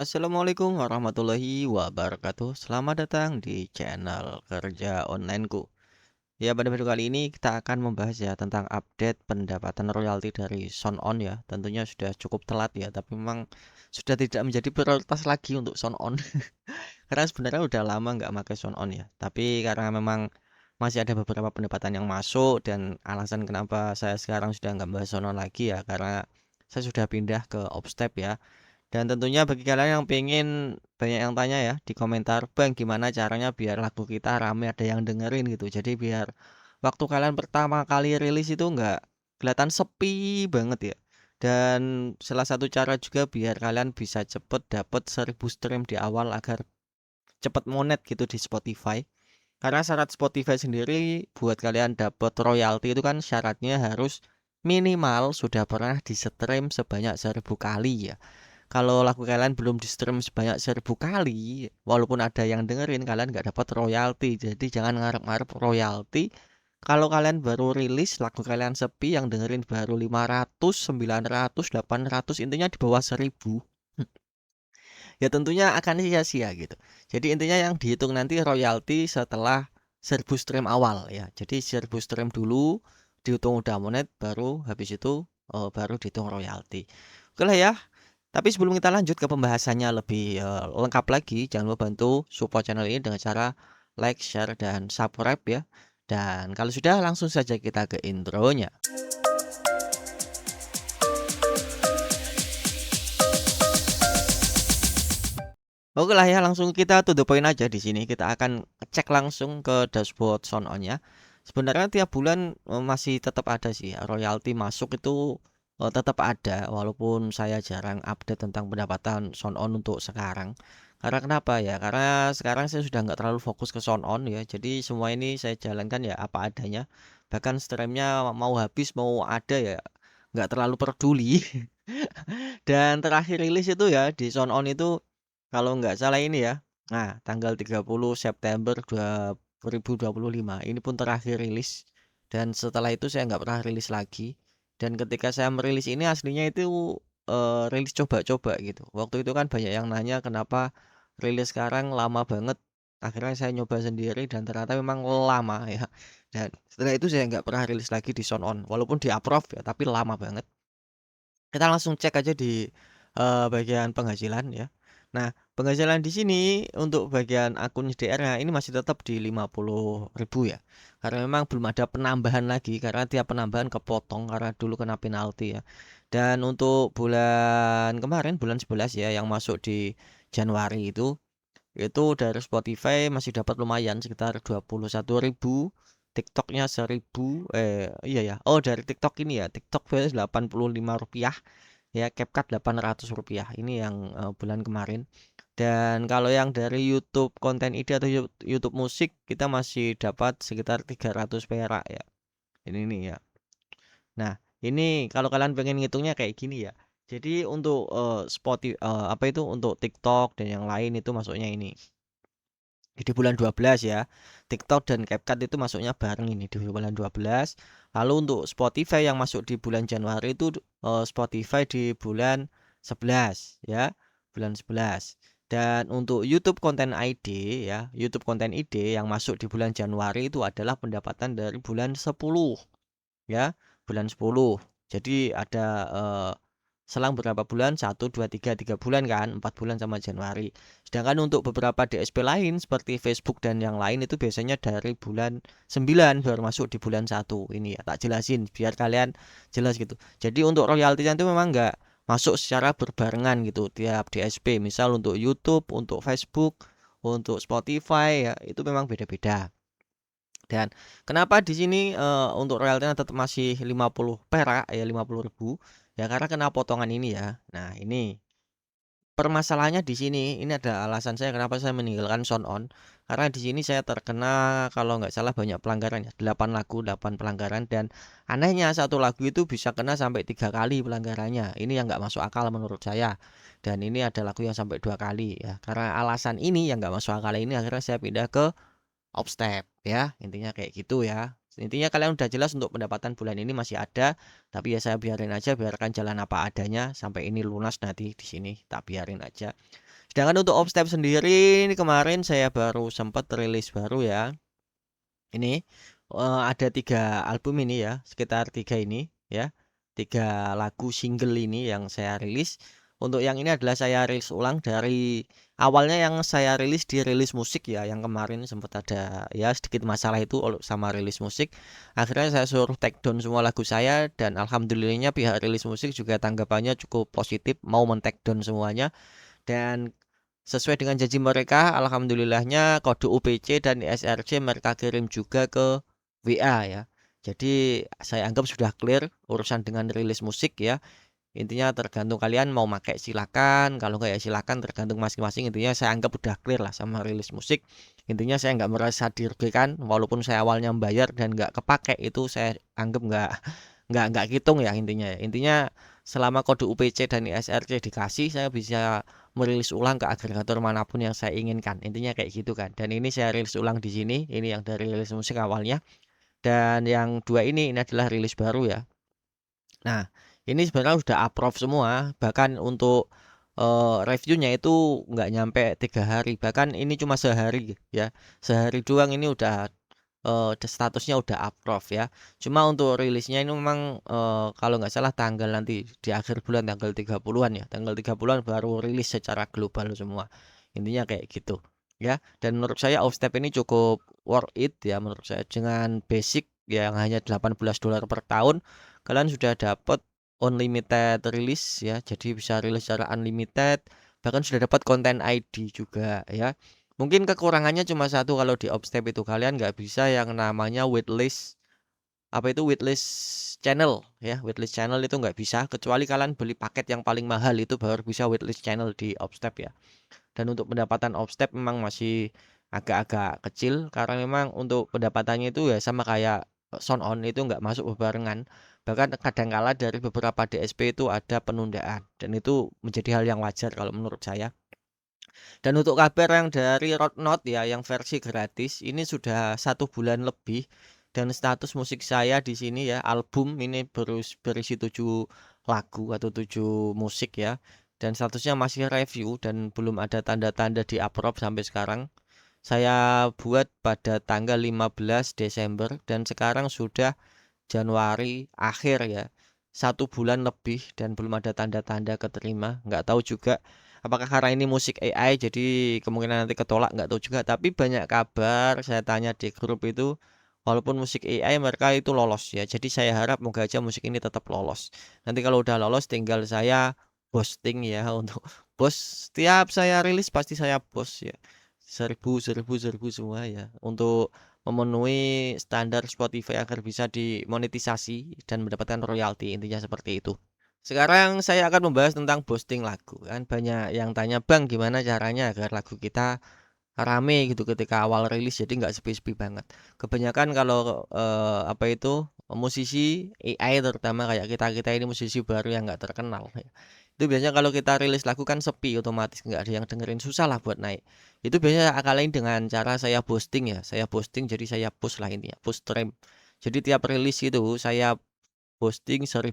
Assalamualaikum warahmatullahi wabarakatuh. Selamat datang di channel kerja onlineku. Ya, pada video kali ini kita akan membahas ya tentang update pendapatan royalti dari Sound On ya. Tentunya sudah cukup telat ya, tapi memang sudah tidak menjadi prioritas lagi untuk Sound On. Karena sebenarnya udah lama nggak pakai Sound On ya. Tapi karena memang masih ada beberapa pendapatan yang masuk dan alasan kenapa saya sekarang sudah nggak bahas Sound On lagi ya, karena saya sudah pindah ke Upstep ya. Dan tentunya bagi kalian yang pengen banyak yang tanya ya di komentar, "Bang, gimana caranya biar lagu kita rame ada yang dengerin?" gitu. Jadi biar waktu kalian pertama kali rilis itu nggak kelihatan sepi banget ya. Dan salah satu cara juga biar kalian bisa cepet dapet 1000 stream di awal agar cepet monet gitu di Spotify. Karena syarat Spotify sendiri buat kalian dapet royalti itu kan syaratnya harus minimal sudah pernah di-stream sebanyak 1000 kali ya. Kalau lagu kalian belum di-stream sebanyak 1000 kali, walaupun ada yang dengerin, kalian nggak dapat royalti. Jadi jangan ngarep-ngarep royalti. Kalau kalian baru rilis, lagu kalian sepi, yang dengerin baru 500, 900, 800, intinya di bawah 1000. Ya tentunya akan sia-sia gitu. Jadi intinya yang dihitung nanti royalti setelah 1000 stream awal ya. Jadi 1000 stream dulu, dihitung udah monet, baru habis itu baru dihitung royalti. Oke lah ya. Tapi sebelum kita lanjut ke pembahasannya lebih lengkap lagi, jangan lupa bantu support channel ini dengan cara like, share, dan subscribe ya. Dan kalau sudah langsung saja kita ke intronya. Oke lah ya, langsung kita to the point aja di sini. Kita akan cek langsung ke dashboard Sound On-nya. Sebenarnya tiap bulan masih tetap ada sih royalti masuk itu tetap ada walaupun saya jarang update tentang pendapatan Sound On untuk sekarang. Karena kenapa ya? Karena sekarang saya sudah nggak terlalu fokus ke Sound On ya. Jadi semua ini saya jalankan ya apa adanya. Bahkan streamnya mau habis mau ada ya nggak terlalu peduli. Dan terakhir rilis itu ya di Sound On itu kalau nggak salah ini ya, nah tanggal 30 September 2025 ini pun terakhir rilis dan setelah itu saya nggak pernah rilis lagi. Dan ketika saya merilis ini aslinya itu, rilis coba-coba gitu. Waktu itu kan banyak yang nanya kenapa rilis sekarang lama banget, akhirnya saya nyoba sendiri dan ternyata memang lama ya. Dan setelah itu saya nggak pernah rilis lagi di Sound On, walaupun di-approve ya, tapi lama banget. Kita langsung cek aja di, bagian penghasilan ya. Nah, penghasilan di sini untuk bagian akun HDR-nya ini masih tetap di 50.000 ya. Karena memang belum ada penambahan lagi, karena tiap penambahan kepotong karena dulu kena penalti ya. Dan untuk bulan kemarin, bulan 11 ya, yang masuk di Januari itu dari Spotify masih dapat lumayan sekitar 21.000, TikTok-nya 1.000, iya ya, oh dari TikTok ini ya, TikTok Rp85, ya CapCut Rp800, ini yang, bulan kemarin. Dan kalau yang dari YouTube konten ide atau YouTube musik, kita masih dapat sekitar 300 perak ya, ini nih ya. Nah, ini kalau kalian pengen ngitungnya kayak gini ya, jadi untuk, apa itu, untuk TikTok dan yang lain itu masuknya ini. Di bulan 12 ya. TikTok dan CapCut itu masuknya bareng ini di bulan 12. Lalu untuk Spotify yang masuk di bulan Januari itu Spotify di bulan 11 ya, bulan 11. Dan untuk YouTube Konten ID ya, YouTube Konten ID yang masuk di bulan Januari itu adalah pendapatan dari bulan 10 ya, bulan 10. Jadi ada selang berapa bulan? 1, 2, 3 bulan kan, 4 bulan sama Januari. Sedangkan untuk beberapa DSP lain seperti Facebook dan yang lain itu biasanya dari bulan 9 baru masuk di bulan 1. Ini ya tak jelasin biar kalian jelas gitu. Jadi untuk royaltinya itu memang nggak masuk secara berbarengan gitu tiap DSP. Misal untuk YouTube, untuk Facebook, untuk Spotify ya itu memang beda-beda. Dan kenapa di sini, untuk royaltinya tetap masih 50 perak ya, 50.000 ya karena kena potongan ini ya. Nah ini, permasalahannya di sini, ini ada alasan saya kenapa saya meninggalkan Sound On, karena di sini saya terkena kalau nggak salah banyak pelanggaran ya, 8 lagu, 8 pelanggaran dan anehnya satu lagu itu bisa kena sampai 3 kali pelanggarannya. Ini yang nggak masuk akal menurut saya. Dan ini ada lagu yang sampai 2 kali ya. Karena alasan ini yang nggak masuk akal ini akhirnya saya pindah ke Upstep ya, intinya kayak gitu ya. Intinya kalian udah jelas untuk pendapatan bulan ini masih ada, tapi ya saya biarin aja, biarkan jalan apa adanya sampai ini lunas nanti di sini tak biarin aja. Sedangkan untuk Offstep sendiri ini kemarin saya baru sempat rilis baru ya. Ini ada 3 album ini ya, sekitar 3 ini ya. 3 lagu single ini yang saya rilis. Untuk yang ini adalah saya rilis ulang dari awalnya yang saya rilis di rilis musik ya, yang kemarin sempat ada ya sedikit masalah itu sama rilis musik. Akhirnya saya suruh take down semua lagu saya dan alhamdulillahnya pihak rilis musik juga tanggapannya cukup positif, mau men-take down semuanya. Dan sesuai dengan janji mereka, alhamdulillahnya kode UPC dan ISRC mereka kirim juga ke WA ya. Jadi saya anggap sudah clear urusan dengan rilis musik ya. Intinya tergantung kalian mau pakai silakan, kalau nggak ya silakan tergantung masing-masing. Intinya saya anggap udah clear lah sama rilis musik. Intinya saya nggak merasa dirugikan walaupun saya awalnya membayar dan nggak kepake, itu saya anggap nggak hitung ya intinya ya. Intinya selama kode UPC dan ISRC dikasih, saya bisa merilis ulang ke agregator manapun yang saya inginkan. Intinya kayak gitu kan. Dan ini saya rilis ulang di sini. Ini yang dari rilis musik awalnya. Dan yang 2 ini adalah rilis baru ya. Nah, ini sebenarnya sudah approve semua. Bahkan untuk reviewnya itu nggak nyampe 3 hari. Bahkan ini cuma sehari ya. Sehari doang ini udah statusnya udah approve ya. Cuma untuk rilisnya ini memang kalau nggak salah tanggal nanti di akhir bulan tanggal 30-an ya. Tanggal 30-an baru rilis secara global semua. Intinya kayak gitu. Ya, dan menurut saya Offstep ini cukup worth it ya menurut saya dengan basic yang hanya $18 per tahun kalian sudah dapat unlimited release ya. Jadi bisa rilis secara unlimited, bahkan sudah dapat konten ID juga ya. Mungkin kekurangannya cuma satu, kalau di Offstep itu kalian nggak bisa yang namanya waitlist, apa itu waitlist channel ya. Waitlist channel itu nggak bisa kecuali kalian beli paket yang paling mahal, itu baru bisa waitlist channel di Offstep ya. Dan untuk pendapatan Offstep memang masih agak-agak kecil karena memang untuk pendapatannya itu ya sama kayak sound on itu nggak masuk bebarengan. Bahkan kadangkala dari beberapa DSP itu ada penundaan dan itu menjadi hal yang wajar kalau menurut saya. Dan untuk kabar yang dari Rodnot ya, yang versi gratis ini sudah 1 bulan lebih, dan status musik saya di sini ya, album ini berisi 7 lagu atau 7 musik ya, dan statusnya masih review dan belum ada tanda-tanda di approve sampai sekarang. Saya buat pada tanggal 15 Desember dan sekarang sudah Januari akhir ya. 1 bulan lebih dan belum ada tanda-tanda keterima. Nggak tahu juga apakah karena ini musik AI jadi kemungkinan nanti ketolak, nggak tahu juga. Tapi banyak kabar saya tanya di grup itu, walaupun musik AI mereka itu lolos ya. Jadi saya harap moga aja musik ini tetap lolos. Nanti kalau udah lolos tinggal saya posting ya untuk bos, setiap saya rilis pasti saya post ya. 1000 semua ya untuk memenuhi standar Spotify agar bisa dimonetisasi dan mendapatkan royalti, intinya seperti itu. Sekarang saya akan membahas tentang boosting lagu. Kan banyak yang tanya, "Bang, gimana caranya agar lagu kita rame gitu ketika awal rilis jadi nggak sepi-sepi banget?" Kebanyakan kalau apa itu musisi AI terutama kayak kita-kita ini musisi baru yang nggak terkenal ya. Itu biasanya kalau kita rilis lagu kan sepi otomatis nggak ada yang dengerin, susah lah buat naik. Itu biasanya akalain dengan cara saya posting ya. Saya posting jadi saya push lah ini ya, push stream. Jadi tiap rilis itu saya posting 1000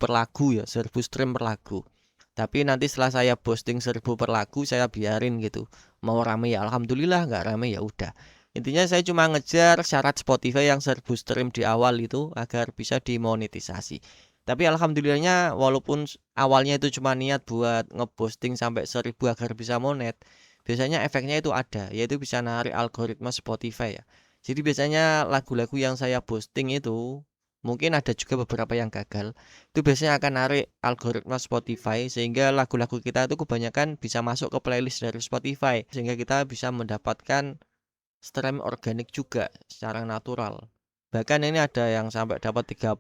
per lagu ya, 1000 stream per lagu. Tapi nanti setelah saya posting 1000 per lagu saya biarin gitu. Mau rame ya alhamdulillah, nggak rame ya udah. Intinya saya cuma ngejar syarat Spotify yang 1000 stream di awal itu agar bisa dimonetisasi. Tapi alhamdulillahnya walaupun awalnya itu cuma niat buat ngeposting sampai 1000 agar bisa monet, biasanya efeknya itu ada, yaitu bisa narik algoritma Spotify ya. Jadi biasanya lagu-lagu yang saya posting itu mungkin ada juga beberapa yang gagal. Itu biasanya akan narik algoritma Spotify sehingga lagu-lagu kita itu kebanyakan bisa masuk ke playlist dari Spotify sehingga kita bisa mendapatkan stream organik juga secara natural. Bahkan ini ada yang sampai dapat 30.000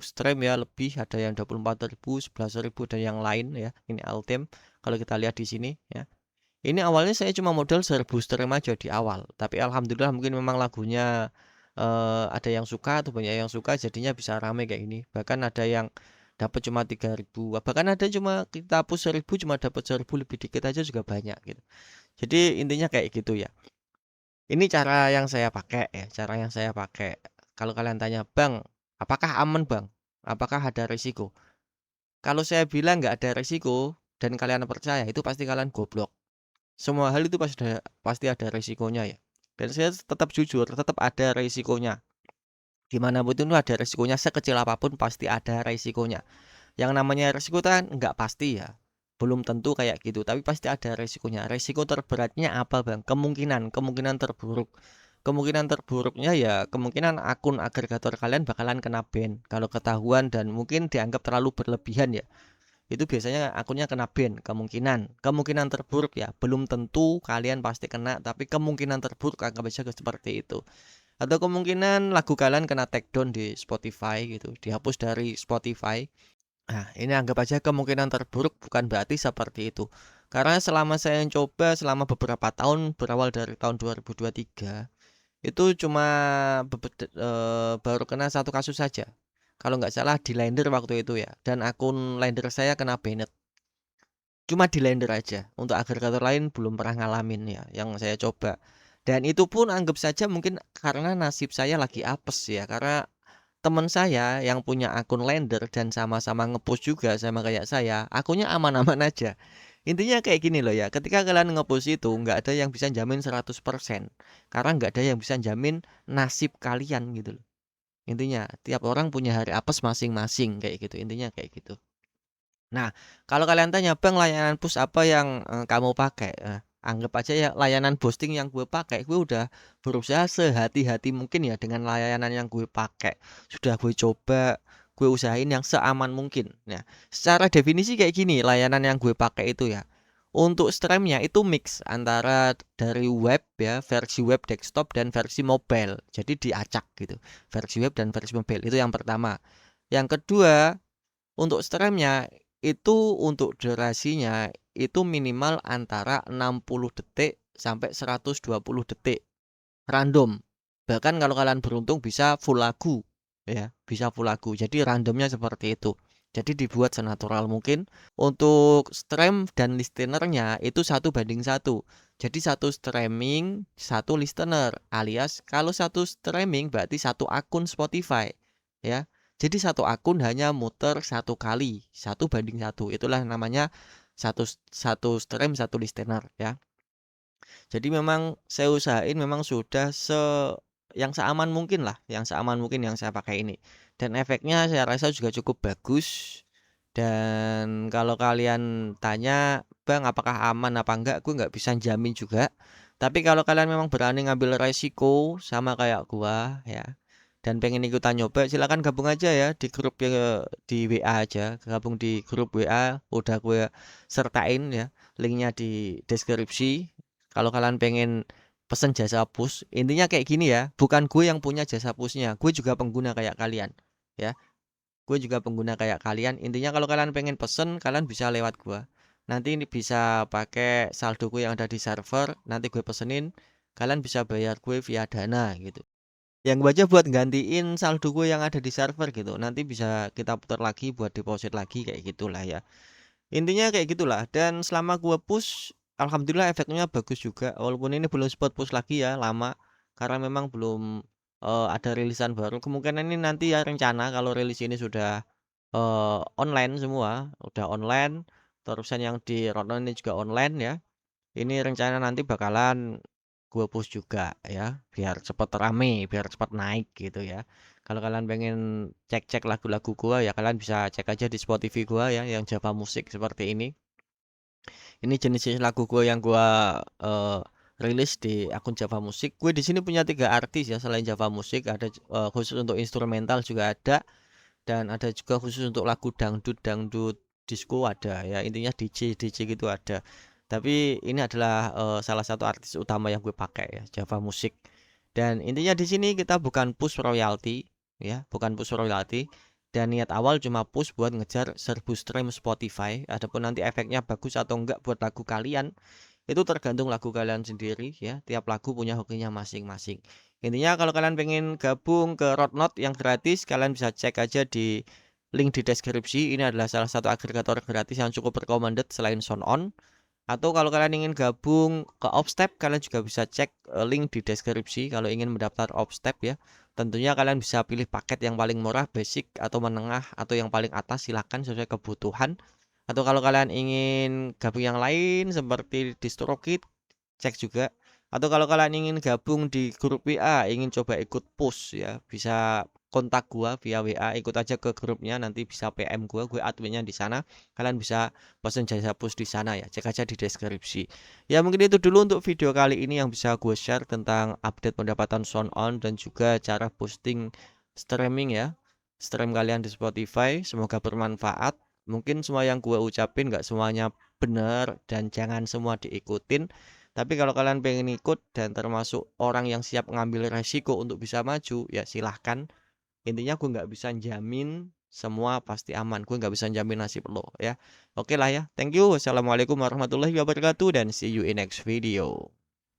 stream ya lebih, ada yang 24.000, 11.000 dan yang lain ya. Ini Altem kalau kita lihat di sini ya. Ini awalnya saya cuma modal 1000 stream aja di awal, tapi alhamdulillah mungkin memang lagunya ada yang suka atau banyak yang suka jadinya bisa rame kayak ini. Bahkan ada yang dapat cuma 3.000, bahkan ada cuma kita push 1000 cuma dapat 1000 lebih dikit aja juga banyak gitu. Jadi intinya kayak gitu ya. Ini cara yang saya pakai ya, cara yang saya pakai. Kalau kalian tanya, "Bang, apakah aman, Bang? Apakah ada risiko?" Kalau saya bilang nggak ada risiko, dan kalian percaya, itu pasti kalian goblok. Semua hal itu pasti ada resikonya ya. Dan saya tetap jujur, tetap ada resikonya. Gimana pun itu ada resikonya, sekecil apapun pasti ada resikonya. Yang namanya resiko itu kan nggak pasti ya. Belum tentu kayak gitu, tapi pasti ada resikonya. Resiko terberatnya apa, Bang? Kemungkinan terburuk. Kemungkinan terburuknya ya kemungkinan akun agregator kalian bakalan kena ban kalau ketahuan dan mungkin dianggap terlalu berlebihan ya. Itu biasanya akunnya kena ban, kemungkinan terburuk ya, belum tentu kalian pasti kena, tapi kemungkinan terburuk anggap aja seperti itu. Atau kemungkinan lagu kalian kena take down di Spotify gitu, dihapus dari Spotify. Nah, ini anggap aja kemungkinan terburuk, bukan berarti seperti itu. Karena selama saya coba selama beberapa tahun, berawal dari tahun 2023, itu cuma baru kena satu kasus saja. Kalau nggak salah di Lender waktu itu ya, dan akun Lender saya kena banned. Cuma di Lender aja, untuk agregator lain belum pernah ngalamin ya, yang saya coba. Dan itu pun anggap saja mungkin karena nasib saya lagi apes ya, karena teman saya yang punya akun Lender dan sama-sama ngepost juga sama kayak saya, akunnya aman-aman aja. Intinya kayak gini loh ya, ketika kalian ngepost itu nggak ada yang bisa jamin 100%, karena nggak ada yang bisa jamin nasib kalian gitu loh. Intinya tiap orang punya hari apes masing-masing kayak gitu, intinya kayak gitu. Nah, kalau kalian tanya, "Bang, layanan push apa yang kamu pakai?" Anggap aja ya layanan boosting yang gue pakai, gue udah berusaha sehati-hati mungkin ya dengan layanan yang gue pakai. Sudah gue coba, gue usahain yang seaman mungkin. Nah, secara definisi kayak gini, layanan yang gue pakai itu ya. Untuk streamnya itu mix antara dari web ya, versi web desktop dan versi mobile. Jadi diacak gitu. Versi web dan versi mobile itu yang pertama. Yang kedua, untuk streamnya itu untuk durasinya itu minimal antara 60 detik sampai 120 detik random. Bahkan kalau kalian beruntung bisa full lagu ya, bisa full lagu. Jadi randomnya seperti itu. Jadi dibuat senatural mungkin. Untuk stream dan listenernya itu 1:1. Jadi satu streaming, satu listener, alias kalau satu streaming berarti satu akun Spotify ya. Jadi satu akun hanya muter satu kali, 1:1. Itulah namanya satu satu stream, satu listener ya. Jadi memang saya usahain memang sudah yang seaman mungkin lah, yang seaman mungkin yang saya pakai ini. Dan efeknya saya rasa juga cukup bagus. Dan kalau kalian tanya, "Bang, apakah aman apa enggak?" Gue nggak bisa jamin juga. Tapi kalau kalian memang berani ngambil resiko sama kayak gua ya, dan pengen ikutan nyoba, silakan gabung aja ya di grup ya, di WA aja, gabung di grup WA, udah gue sertain ya, linknya di deskripsi. Kalau kalian pengen pesen jasa push, intinya kayak gini ya, bukan gue yang punya jasa pushnya, gue juga pengguna kayak kalian ya. Gue juga pengguna kayak kalian. Intinya kalau kalian pengen pesen, kalian bisa lewat gue. Nanti ini bisa pakai saldo gue yang ada di server, nanti gue pesenin, kalian bisa bayar gue via Dana gitu. Yang gue aja buat gantiin saldo gue yang ada di server gitu. Nanti bisa kita putar lagi buat deposit lagi kayak gitulah ya. Intinya kayak gitulah. Dan selama gue push, alhamdulillah efeknya bagus juga. Walaupun ini belum spot push lagi ya, lama. Karena memang belum ada rilisan baru. Kemungkinan ini nanti ya rencana kalau rilis ini sudah online semua, udah online. Terusan yang di Roadrunner ini juga online ya. Ini rencana nanti bakalan gue push juga ya, biar cepet rame, biar cepat naik gitu ya. Kalau kalian pengen cek-cek lagu-lagu gua ya kalian bisa cek aja di Spotify gua ya yang Java Musik seperti ini. Ini jenis lagu gua yang gua rilis di akun Java Musik. Gue di sini punya 3 artis ya selain Java Musik, ada khusus untuk instrumental juga ada, dan ada juga khusus untuk lagu dangdut dangdut disco ada ya, intinya DJ DJ gitu ada. Tapi ini adalah salah satu artis utama yang gue pakai ya, Java Musik. Dan intinya di sini kita bukan push royalty ya, bukan push royalty. Dan niat awal cuma push buat ngejar 1000 stream Spotify. Adapun nanti efeknya bagus atau enggak buat lagu kalian, itu tergantung lagu kalian sendiri ya. Tiap lagu punya hokinya masing-masing. Intinya kalau kalian pengen gabung ke Roadnote yang gratis, kalian bisa cek aja di link di deskripsi. Ini adalah salah satu agregator gratis yang cukup recommended selain SoundOn. Atau kalau kalian ingin gabung ke Upstep, kalian juga bisa cek link di deskripsi kalau ingin mendaftar Upstep ya. Tentunya kalian bisa pilih paket yang paling murah, basic atau menengah atau yang paling atas, silahkan sesuai kebutuhan. Atau kalau kalian ingin gabung yang lain seperti DistroKid, cek juga. Atau kalau kalian ingin gabung di grup WA, ingin coba ikut push ya, bisa kontak gua via WA, ikut aja ke grupnya, nanti bisa PM gua adminnya di sana. Kalian bisa pesen jasa push di sana ya, cek aja di deskripsi. Ya mungkin itu dulu untuk video kali ini yang bisa gue share tentang update pendapatan sound on dan juga cara posting streaming ya. Stream kalian di Spotify, semoga bermanfaat. Mungkin semua yang gue ucapin nggak semuanya benar dan jangan semua diikutin. Tapi kalau kalian pengen ikut dan termasuk orang yang siap ngambil resiko untuk bisa maju, ya silahkan. Intinya gue nggak bisa jamin semua pasti aman. Gue nggak bisa jamin nasib lo ya. Oke lah ya. Thank you. Wassalamualaikum warahmatullahi wabarakatuh dan see you in next video.